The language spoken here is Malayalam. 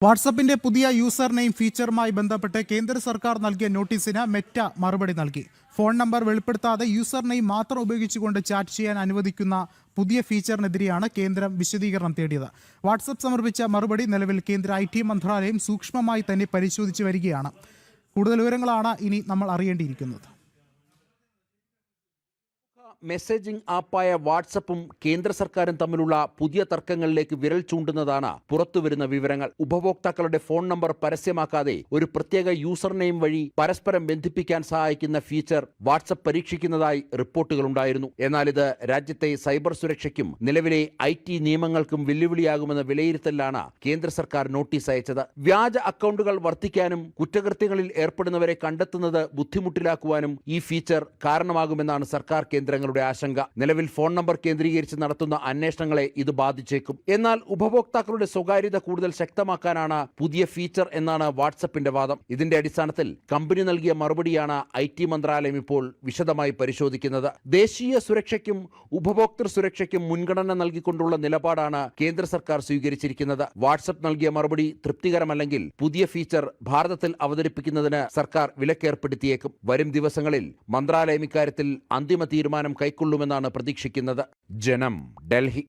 വാട്സപ്പിന്റെ പുതിയ യൂസർ നെയിം ഫീച്ചറുമായി ബന്ധപ്പെട്ട് കേന്ദ്ര സർക്കാർ നൽകിയ നോട്ടീസിന് മെറ്റ മറുപടി നൽകി. ഫോൺ നമ്പർ വെളിപ്പെടുത്താതെ യൂസർ നെയിം മാത്രം ഉപയോഗിച്ചുകൊണ്ട് ചാറ്റ് ചെയ്യാൻ അനുവദിക്കുന്ന പുതിയ ഫീച്ചറിനെതിരെയാണ് കേന്ദ്രം വിശദീകരണം തേടിയത്. വാട്സപ്പ് സമർപ്പിച്ച മറുപടി നിലവിൽ കേന്ദ്ര IT മന്ത്രാലയം സൂക്ഷ്മമായി തന്നെ പരിശോധിച്ചു വരികയാണ്. കൂടുതൽ വിവരങ്ങളാണ് ഇനി നമ്മൾ അറിയേണ്ടിയിരിക്കുന്നത്. മെസ്സേജിംഗ് ആപ്പായ വാട്സപ്പും കേന്ദ്ര സർക്കാരും തമ്മിലുള്ള പുതിയ തർക്കങ്ങളിലേക്ക് വിരൽ ചൂണ്ടുന്നതാണ് പുറത്തുവരുന്ന വിവരങ്ങൾ. ഉപഭോക്താക്കളുടെ ഫോൺ നമ്പർ പരസ്യമാക്കാതെ ഒരു പ്രത്യേക യൂസർ നെയിം വഴി പരസ്പരം ബന്ധിപ്പിക്കാൻ സഹായിക്കുന്ന ഫീച്ചർ വാട്സപ്പ് പരീക്ഷിക്കുന്നതായി റിപ്പോർട്ടുകളുണ്ടായിരുന്നു. എന്നാൽ ഇത് രാജ്യത്തെ സൈബർ സുരക്ഷയ്ക്കും നിലവിലെ IT നിയമങ്ങൾക്കും വെല്ലുവിളിയാകുമെന്ന വിലയിരുത്തലാണ് കേന്ദ്ര സർക്കാർ നോട്ടീസ് അയച്ചത്. വ്യാജ അക്കൗണ്ടുകൾ വർദ്ധിക്കാനും കുറ്റകൃത്യങ്ങളിൽ ഏർപ്പെടുന്നവരെ കണ്ടെത്തുന്നത് ബുദ്ധിമുട്ടിലാക്കുവാനും ഈ ഫീച്ചർ കാരണമാകുമെന്നാണ് സർക്കാർ കേന്ദ്രങ്ങൾ ആശങ്ക. നിലവിൽ ഫോൺ നമ്പർ കേന്ദ്രീകരിച്ച് നടത്തുന്ന അന്വേഷണങ്ങളെ ഇത് ബാധിച്ചേക്കും. എന്നാൽ ഉപഭോക്താക്കളുടെ സ്വകാര്യത കൂടുതൽ ശക്തമാക്കാനാണ് പുതിയ ഫീച്ചർ എന്നാണ് വാട്സപ്പിന്റെ വാദം. ഇതിന്റെ അടിസ്ഥാനത്തിൽ കമ്പനി നൽകിയ മറുപടിയാണ് IT മന്ത്രാലയം ഇപ്പോൾ വിശദമായി പരിശോധിക്കുന്നത്. ദേശീയ സുരക്ഷയ്ക്കും ഉപഭോക്തൃ സുരക്ഷയ്ക്കും മുൻഗണന നൽകിക്കൊണ്ടുള്ള നിലപാടാണ് കേന്ദ്ര സർക്കാർ സ്വീകരിച്ചിരിക്കുന്നത്. വാട്സപ്പ് നൽകിയ മറുപടി തൃപ്തികരമല്ലെങ്കിൽ പുതിയ ഫീച്ചർ ഭാരതത്തിൽ അവതരിപ്പിക്കുന്നതിന് സർക്കാർ വിലക്കേർപ്പെടുത്തിയേക്കും. വരും ദിവസങ്ങളിൽ മന്ത്രാലയം ഇക്കാര്യത്തിൽ അന്തിമ തീരുമാനം കൈക്കൊള്ളുമെന്നാണ് പ്രതീക്ഷിക്കുന്നത്. ജനം, ഡൽഹി.